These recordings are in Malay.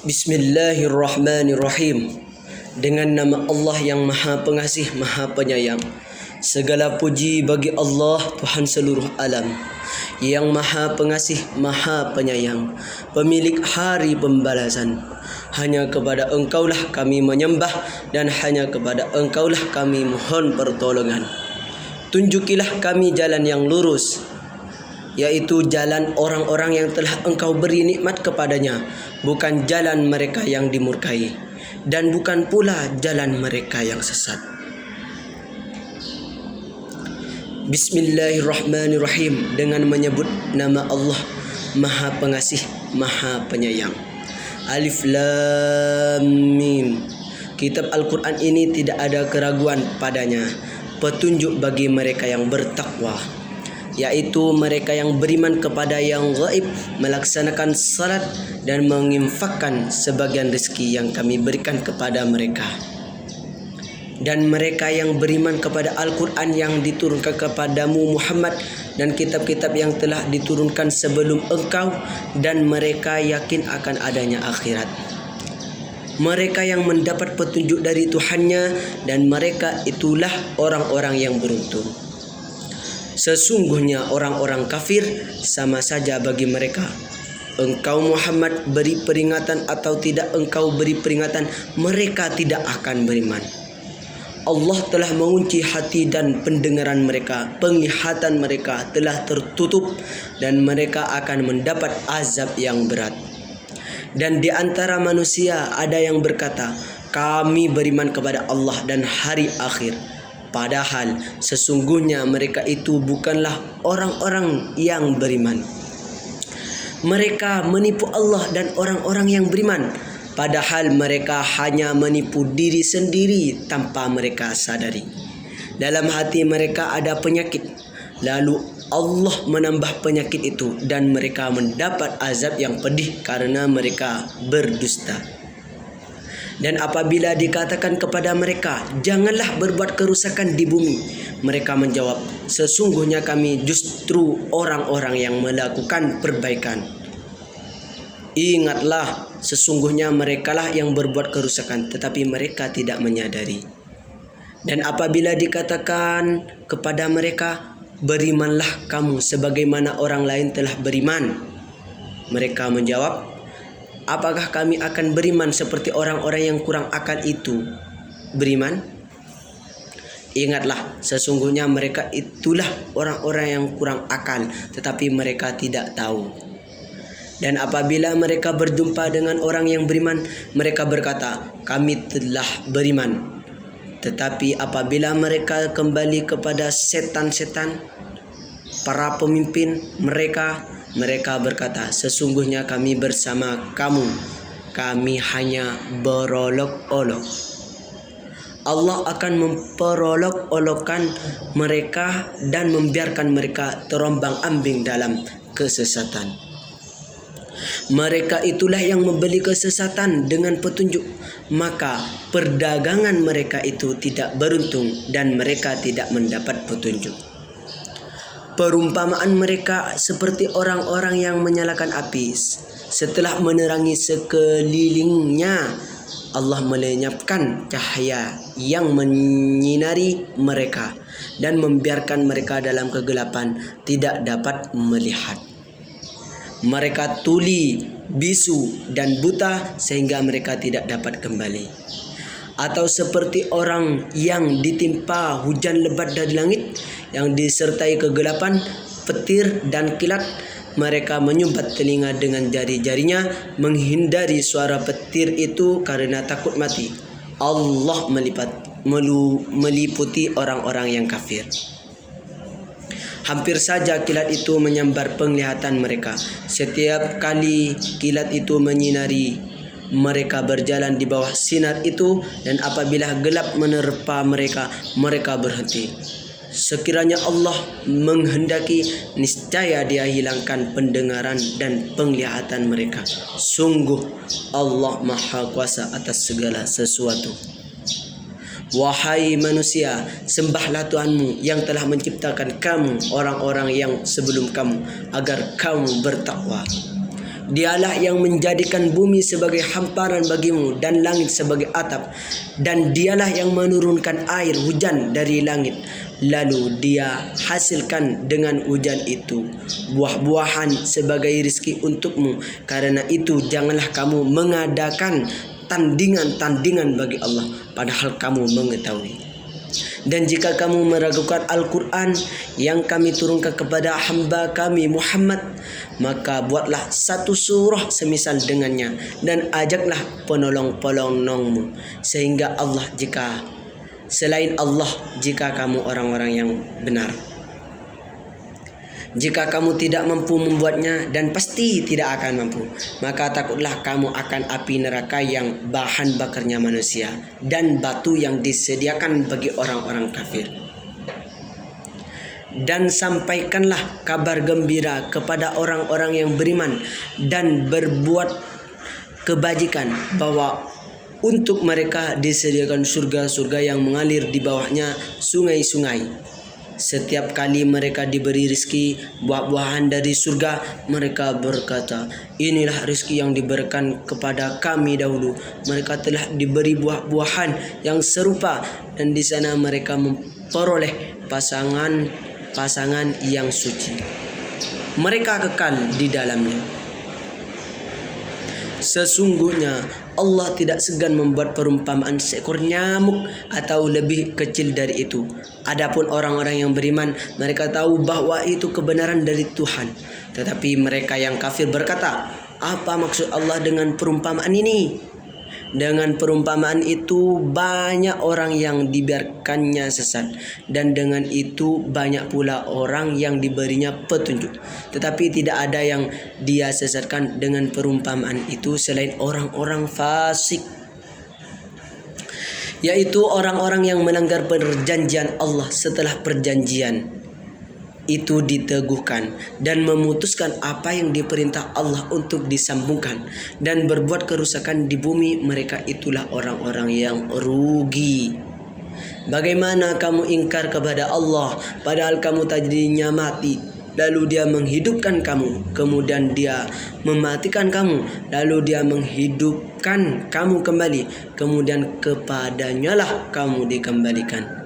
Bismillahirrahmanirrahim. Dengan nama Allah yang Maha Pengasih, Maha Penyayang. Segala puji bagi Allah, Tuhan seluruh alam, yang Maha Pengasih, Maha Penyayang, pemilik hari pembalasan. Hanya kepada Engkaulah kami menyembah, dan hanya kepada Engkaulah kami mohon pertolongan. Tunjukilah kami jalan yang lurus, yaitu jalan orang-orang yang telah Engkau beri nikmat kepadanya, bukan jalan mereka yang dimurkai, dan bukan pula jalan mereka yang sesat. Bismillahirrahmanirrahim. Dengan menyebut nama Allah Maha Pengasih, Maha Penyayang. Alif Lam Mim. Kitab Al-Quran ini tidak ada keraguan padanya, petunjuk bagi mereka yang bertakwa, yaitu mereka yang beriman kepada yang gaib, melaksanakan salat dan menginfakkan sebagian rezeki yang kami berikan kepada mereka. Dan mereka yang beriman kepada Al-Quran yang diturunkan kepadamu Muhammad dan kitab-kitab yang telah diturunkan sebelum engkau, dan mereka yakin akan adanya akhirat. Mereka yang mendapat petunjuk dari Tuhannya, dan mereka itulah orang-orang yang beruntung. Sesungguhnya orang-orang kafir sama saja bagi mereka. Engkau Muhammad beri peringatan atau tidak engkau beri peringatan, mereka tidak akan beriman. Allah telah mengunci hati dan pendengaran mereka, penglihatan mereka telah tertutup, dan mereka akan mendapat azab yang berat. Dan di antara manusia ada yang berkata, kami beriman kepada Allah dan hari akhir. Padahal sesungguhnya mereka itu bukanlah orang-orang yang beriman. Mereka menipu Allah dan orang-orang yang beriman, padahal mereka hanya menipu diri sendiri tanpa mereka sadari. Dalam hati mereka ada penyakit, lalu Allah menambah penyakit itu, dan mereka mendapat azab yang pedih karena mereka berdusta. Dan apabila dikatakan kepada mereka, janganlah berbuat kerusakan di bumi, mereka menjawab, sesungguhnya kami justru orang-orang yang melakukan perbaikan. Ingatlah, sesungguhnya merekalah yang berbuat kerusakan, tetapi mereka tidak menyadari. Dan apabila dikatakan kepada mereka, berimanlah kamu sebagaimana orang lain telah beriman, mereka menjawab, apakah kami akan beriman seperti orang-orang yang kurang akal itu beriman? Ingatlah, sesungguhnya mereka itulah orang-orang yang kurang akal, tetapi mereka tidak tahu. Dan apabila mereka berjumpa dengan orang yang beriman, mereka berkata, kami telah beriman. Tetapi apabila mereka kembali kepada setan-setan, para pemimpin mereka berkata, sesungguhnya kami bersama kamu, kami hanya berolok-olok. Allah akan memperolok-olokkan mereka dan membiarkan mereka terombang-ambing dalam kesesatan. Mereka itulah yang membeli kesesatan dengan petunjuk, maka perdagangan mereka itu tidak beruntung dan mereka tidak mendapat petunjuk. Perumpamaan mereka seperti orang-orang yang menyalakan api. Setelah menerangi sekelilingnya, Allah melenyapkan cahaya yang menyinari mereka dan membiarkan mereka dalam kegelapan, tidak dapat melihat. Mereka tuli, bisu, dan buta sehingga mereka tidak dapat kembali. Atau seperti orang yang ditimpa hujan lebat dari langit yang disertai kegelapan, petir, dan kilat. Mereka menyumbat telinga dengan jari-jarinya menghindari suara petir itu karena takut mati. Allah meliputi orang-orang yang kafir. Hampir saja kilat itu menyambar penglihatan mereka. Setiap kali kilat itu menyinari, mereka berjalan di bawah sinar itu, dan apabila gelap menerpa mereka, mereka berhenti. Sekiranya Allah menghendaki, niscaya Dia hilangkan pendengaran dan penglihatan mereka. Sungguh Allah Maha Kuasa atas segala sesuatu. Wahai manusia, sembahlah Tuhanmu yang telah menciptakan kamu, orang-orang yang sebelum kamu, agar kamu bertakwa. Dialah yang menjadikan bumi sebagai hamparan bagimu dan langit sebagai atap. Dan dialah yang menurunkan air hujan dari langit. Lalu dia hasilkan dengan hujan itu buah-buahan sebagai rizki untukmu. Karena itu janganlah kamu mengadakan tandingan-tandingan bagi Allah, padahal kamu mengetahui. Dan jika kamu meragukan Al-Quran yang kami turunkan kepada hamba kami Muhammad, maka buatlah satu surah semisal dengannya dan ajaklah penolong-penolongmu sehingga Allah selain Allah jika kamu orang-orang yang benar. Jika kamu tidak mampu membuatnya, dan pasti tidak akan mampu, maka takutlah kamu akan api neraka yang bahan bakarnya manusia dan batu yang disediakan bagi orang-orang kafir. Dan sampaikanlah kabar gembira kepada orang-orang yang beriman dan berbuat kebajikan bahwa untuk mereka disediakan surga-surga yang mengalir di bawahnya sungai-sungai. Setiap kali mereka diberi rizki buah-buahan dari surga, mereka berkata, inilah rizki yang diberikan kepada kami dahulu. Mereka telah diberi buah-buahan yang serupa dan di sana mereka memperoleh pasangan yang suci. Mereka kekal di dalamnya. Sesungguhnya Allah tidak segan membuat perumpamaan seekor nyamuk atau lebih kecil dari itu. Adapun orang-orang yang beriman, mereka tahu bahwa itu kebenaran dari Tuhan. Tetapi mereka yang kafir berkata, apa maksud Allah dengan perumpamaan ini? Dengan perumpamaan itu banyak orang yang dibiarkannya sesat, dan dengan itu banyak pula orang yang diberinya petunjuk. Tetapi tidak ada yang dia sesatkan dengan perumpamaan itu selain orang-orang fasik, yaitu orang-orang yang melanggar perjanjian Allah setelah perjanjian itu diteguhkan dan memutuskan apa yang diperintah Allah untuk disambungkan dan berbuat kerusakan di bumi. Mereka itulah orang-orang yang rugi. Bagaimana kamu ingkar kepada Allah padahal kamu tadinya mati, lalu dia menghidupkan kamu, kemudian dia mematikan kamu, lalu dia menghidupkan kamu kembali, kemudian kepadanya lah kamu dikembalikan.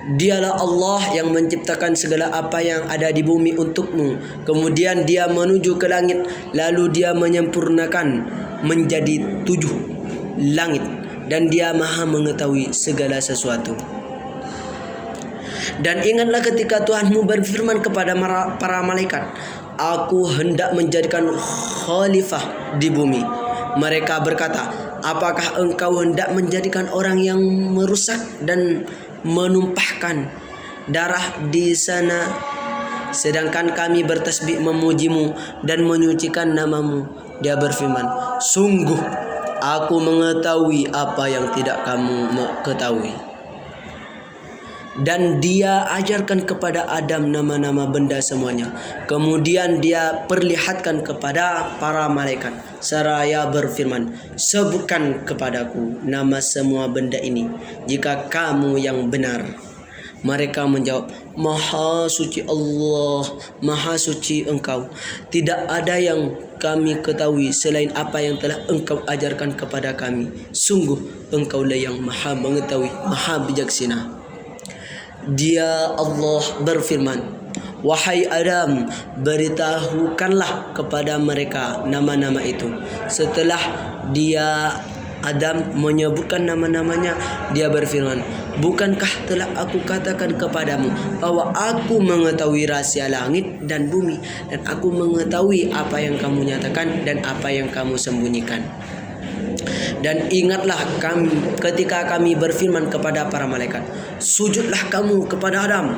Dialah Allah yang menciptakan segala apa yang ada di bumi untukmu. Kemudian dia menuju ke langit, lalu dia menyempurnakan menjadi 7 langit, dan dia maha mengetahui segala sesuatu. Dan ingatlah ketika Tuhanmu berfirman kepada para malaikat, aku hendak menjadikan khalifah di bumi. Mereka berkata, apakah engkau hendak menjadikan orang yang merusak dan menumpahkan darah di sana, sedangkan kami bertasbih memujimu dan menyucikan namamu? Dia berfirman, sungguh aku mengetahui apa yang tidak kamu ketahui. Dan dia ajarkan kepada Adam nama-nama benda semuanya. Kemudian dia perlihatkan kepada para malaikat seraya berfirman, sebutkan kepadaku nama semua benda ini jika kamu yang benar. Mereka menjawab, Maha suci Allah, Maha suci Engkau. Tidak ada yang kami ketahui selain apa yang telah Engkau ajarkan kepada kami. Sungguh Engkaulah yang Maha mengetahui, Maha bijaksana. Dia Allah berfirman, wahai Adam, beritahukanlah kepada mereka nama-nama itu. Setelah dia Adam menyebutkan nama-namanya, dia berfirman, bukankah telah aku katakan kepadamu bahwa aku mengetahui rahasia langit dan bumi, dan aku mengetahui apa yang kamu nyatakan dan apa yang kamu sembunyikan. Dan ingatlah ketika kami berfirman kepada para malaikat, sujudlah kamu kepada Adam.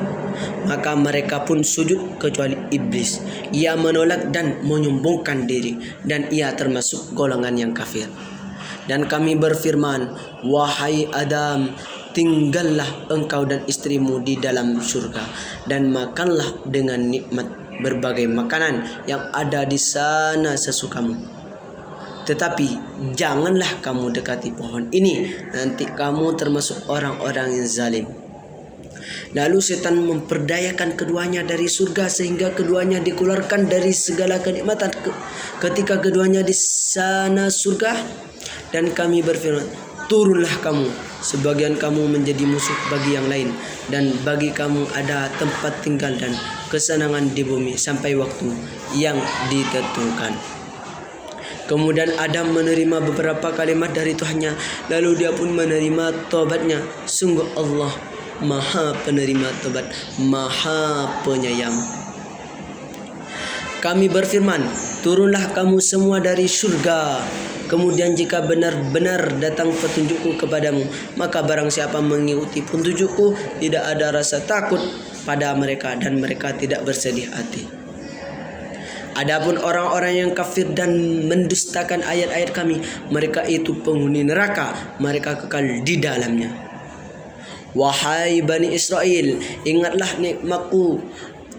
Maka mereka pun sujud kecuali iblis. Ia menolak dan menyombongkan diri, dan ia termasuk golongan yang kafir. Dan kami berfirman, wahai Adam, tinggallah engkau dan istrimu di dalam surga, dan makanlah dengan nikmat berbagai makanan yang ada di sana sesukamu. Tetapi janganlah kamu dekati pohon ini, nanti kamu termasuk orang-orang yang zalim. Lalu setan memperdayakan keduanya dari surga sehingga keduanya dikeluarkan dari segala kenikmatan ketika keduanya di sana surga. Dan kami berfirman, turunlah kamu, sebagian kamu menjadi musuh bagi yang lain, dan bagi kamu ada tempat tinggal dan kesenangan di bumi sampai waktu yang ditentukan. Kemudian Adam menerima beberapa kalimat dari Tuhannya, lalu dia pun menerima taubatnya. Sungguh Allah Maha penerima taubat, Maha penyayang. Kami berfirman, turunlah kamu semua dari surga. Kemudian jika benar-benar datang petunjukku kepadamu, maka barang siapa mengikuti petunjukku, tidak ada rasa takut pada mereka dan mereka tidak bersedih hati. Adapun orang-orang yang kafir dan mendustakan ayat-ayat kami, mereka itu penghuni neraka, mereka kekal di dalamnya. Wahai Bani Israel, ingatlah nikmatku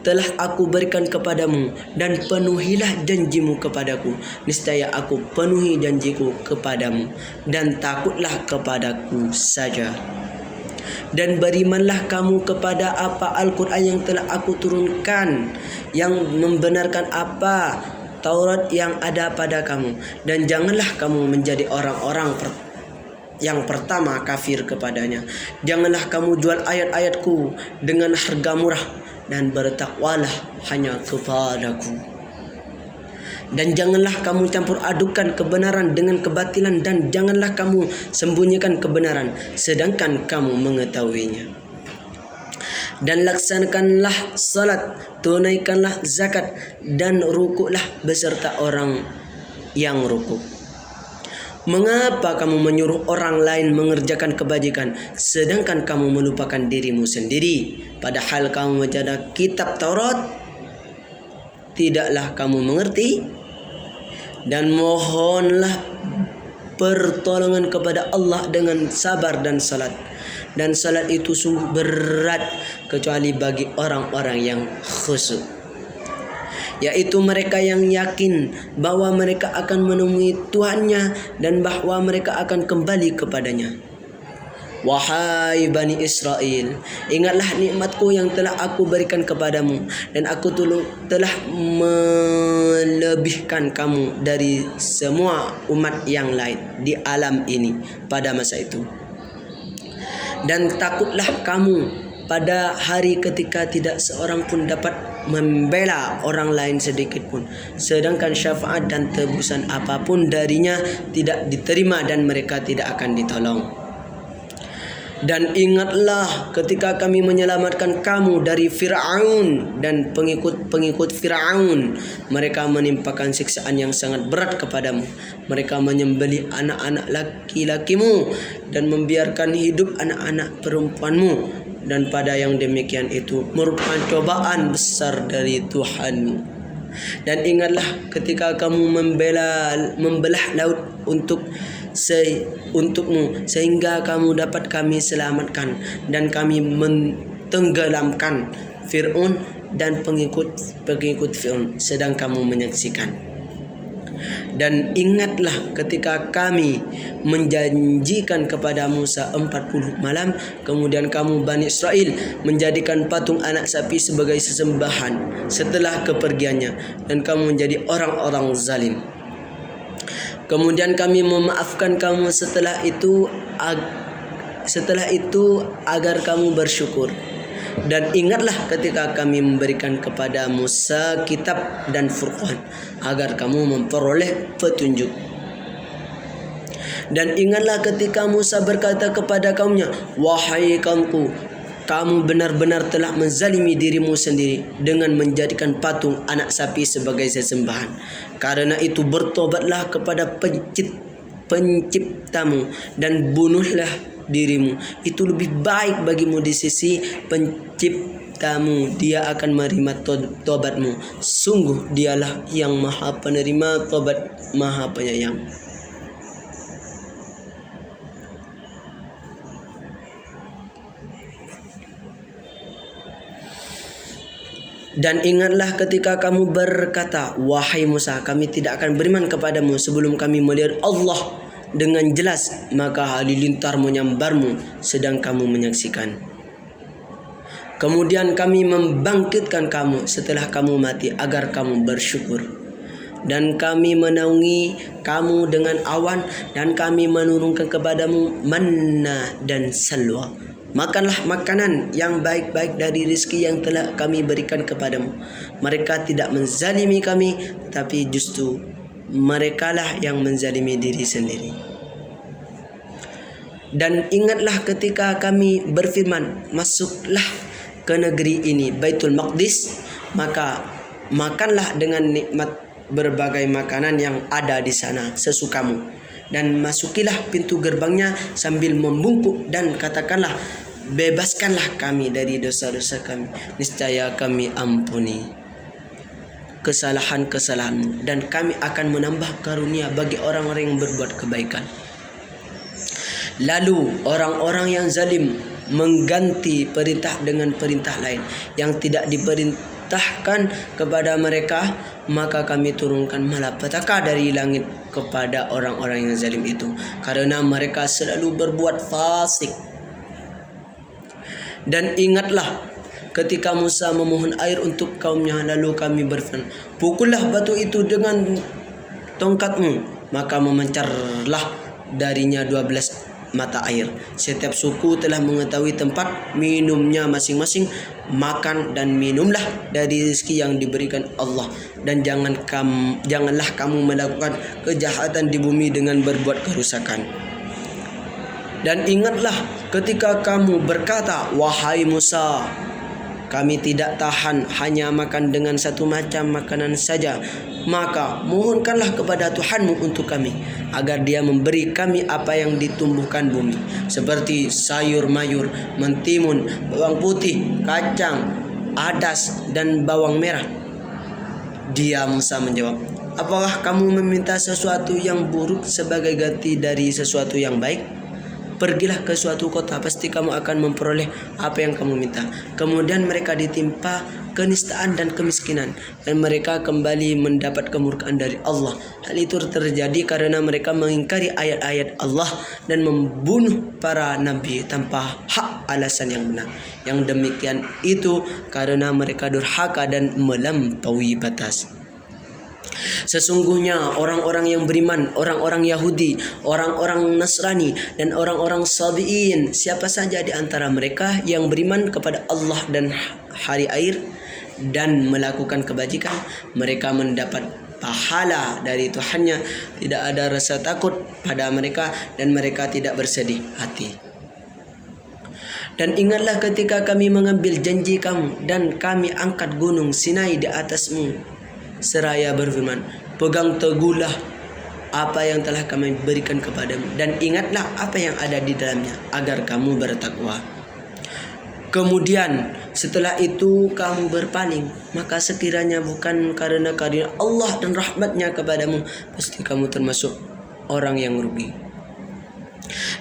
telah aku berikan kepadamu, dan penuhilah janjimu kepadaku. Niscaya aku penuhi janjiku kepadamu, dan takutlah kepadaku saja. Dan berimanlah kamu kepada apa Al-Quran yang telah aku turunkan, yang membenarkan apa Taurat yang ada pada kamu. Dan janganlah kamu menjadi orang-orang yang pertama kafir kepadanya. Janganlah kamu jual ayat-ayatku dengan harga murah, dan bertakwalah hanya kepadaku. Dan janganlah kamu campur adukan kebenaran dengan kebatilan, dan janganlah kamu sembunyikan kebenaran sedangkan kamu mengetahuinya. Dan laksanakanlah salat, tunaikanlah zakat, dan rukuklah beserta orang yang rukuk. Mengapa kamu menyuruh orang lain mengerjakan kebajikan sedangkan kamu melupakan dirimu sendiri? Padahal kamu membaca kitab Taurat, tidaklah kamu mengerti? Dan mohonlah pertolongan kepada Allah dengan sabar dan salat. Dan salat itu sungguh berat kecuali bagi orang-orang yang khusyuk, yaitu mereka yang yakin bahwa mereka akan menemui Tuhannya dan bahwa mereka akan kembali kepadanya. Wahai Bani Israel, ingatlah nikmatku yang telah aku berikan kepadamu, dan aku telah melebihkan kamu dari semua umat yang lain di alam ini pada masa itu. Dan takutlah kamu pada hari ketika tidak seorang pun dapat membela orang lain sedikit pun, sedangkan syafaat dan tebusan apapun darinya tidak diterima dan mereka tidak akan ditolong. Dan ingatlah ketika kami menyelamatkan kamu dari Fir'aun dan pengikut-pengikut Fir'aun. Mereka menimpakan siksaan yang sangat berat kepadamu. Mereka menyembelih anak-anak laki-lakimu dan membiarkan hidup anak-anak perempuanmu. Dan pada yang demikian itu merupakan cobaan besar dari Tuhanmu. Dan ingatlah ketika kamu membelah laut untukmu sehingga kamu dapat kami selamatkan, dan kami mentenggelamkan Fir'aun dan pengikut Fir'aun sedang kamu menyaksikan. Dan ingatlah ketika kami menjanjikan kepada Musa 40 malam, kemudian kamu Bani Israel menjadikan patung anak sapi sebagai sesembahan setelah kepergiannya, dan kamu menjadi orang-orang zalim. Kemudian kami memaafkan kamu setelah itu agar kamu bersyukur. Dan ingatlah ketika kami memberikan kepada Musa kitab dan Furqan agar kamu memperoleh petunjuk. Dan ingatlah ketika Musa berkata kepada kaumnya, wahai kaumku, kamu benar-benar telah menzalimi dirimu sendiri dengan menjadikan patung anak sapi sebagai sesembahan. Karena itu bertobatlah kepada penciptamu dan bunuhlah dirimu. Itu lebih baik bagimu di sisi penciptamu. Dia akan menerima tobatmu. Sungguh dialah yang maha penerima tobat, maha penyayang. Dan ingatlah ketika kamu berkata, wahai Musa, kami tidak akan beriman kepadamu sebelum kami melihat Allah dengan jelas. Maka halilintar menyambarmu sedang kamu menyaksikan. Kemudian kami membangkitkan kamu setelah kamu mati agar kamu bersyukur. Dan kami menaungi kamu dengan awan dan kami menurunkan kepadamu manna dan salwa. Makanlah makanan yang baik-baik dari rezeki yang telah kami berikan kepadamu. Mereka tidak menzalimi kami, tetapi justru merekalah yang menzalimi diri sendiri. Dan ingatlah ketika kami berfirman, masuklah ke negeri ini, Baitul Maqdis, maka makanlah dengan nikmat berbagai makanan yang ada di sana sesukamu, dan masukilah pintu gerbangnya sambil membungkuk dan katakanlah, bebaskanlah kami dari dosa-dosa kami, niscaya kami ampuni kesalahan-kesalahanmu dan kami akan menambah karunia bagi orang-orang yang berbuat kebaikan. Lalu orang-orang yang zalim mengganti perintah dengan perintah lain yang tidak diperintahkan kepada mereka, maka kami turunkan malapetaka dari langit kepada orang-orang yang zalim itu, karena mereka selalu berbuat fasik. Dan ingatlah ketika Musa memohon air untuk kaumnya, lalu kami berfirman, pukullah batu itu dengan tongkatmu, maka memancarlah darinya 12 mata air. Setiap suku telah mengetahui tempat minumnya masing-masing. Makan dan minumlah dari rezeki yang diberikan Allah, dan janganlah kamu melakukan kejahatan di bumi dengan berbuat kerusakan. Dan ingatlah ketika kamu berkata, wahai Musa, kami tidak tahan hanya makan dengan satu macam makanan saja, maka mohonkanlah kepada Tuhanmu untuk kami agar Dia memberi kami apa yang ditumbuhkan bumi, seperti sayur mayur, mentimun, bawang putih, kacang, adas, dan bawang merah. Dia Musa menjawab, apakah kamu meminta sesuatu yang buruk sebagai ganti dari sesuatu yang baik? Pergilah ke suatu kota, pasti kamu akan memperoleh apa yang kamu minta. Kemudian mereka ditimpa kenistaan dan kemiskinan, dan mereka kembali mendapat kemurkaan dari Allah. Hal itu terjadi karena mereka mengingkari ayat-ayat Allah dan membunuh para nabi tanpa hak alasan yang benar. Yang demikian itu karena mereka durhaka dan melampaui batas. Sesungguhnya orang-orang yang beriman, orang-orang Yahudi, orang-orang Nasrani, dan orang-orang Sabi'in, siapa saja di antara mereka yang beriman kepada Allah dan hari akhir dan melakukan kebajikan, mereka mendapat pahala dari Tuhannya. Tidak ada rasa takut pada mereka dan mereka tidak bersedih hati. Dan ingatlah ketika kami mengambil janji kamu dan kami angkat gunung Sinai di atasmu, seraya berfirman, pegang teguhlah apa yang telah kami berikan kepadamu, dan ingatlah apa yang ada di dalamnya agar kamu bertakwa. Kemudian setelah itu kamu berpaling, maka sekiranya bukan karena karunia Allah dan rahmatnya kepadamu, pasti kamu termasuk orang yang rugi.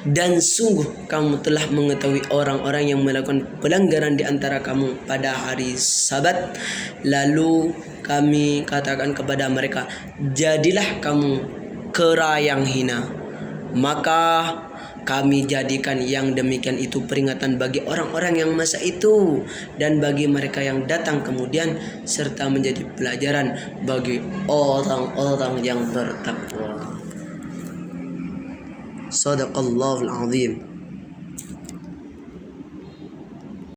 Dan sungguh kamu telah mengetahui orang-orang yang melakukan pelanggaran di antara kamu pada hari Sabat, lalu kami katakan kepada mereka, jadilah kamu kera yang hina. Maka kami jadikan yang demikian itu peringatan bagi orang-orang yang masa itu dan bagi mereka yang datang kemudian, serta menjadi pelajaran bagi orang-orang yang bertakwa. Sadaqallahul azim.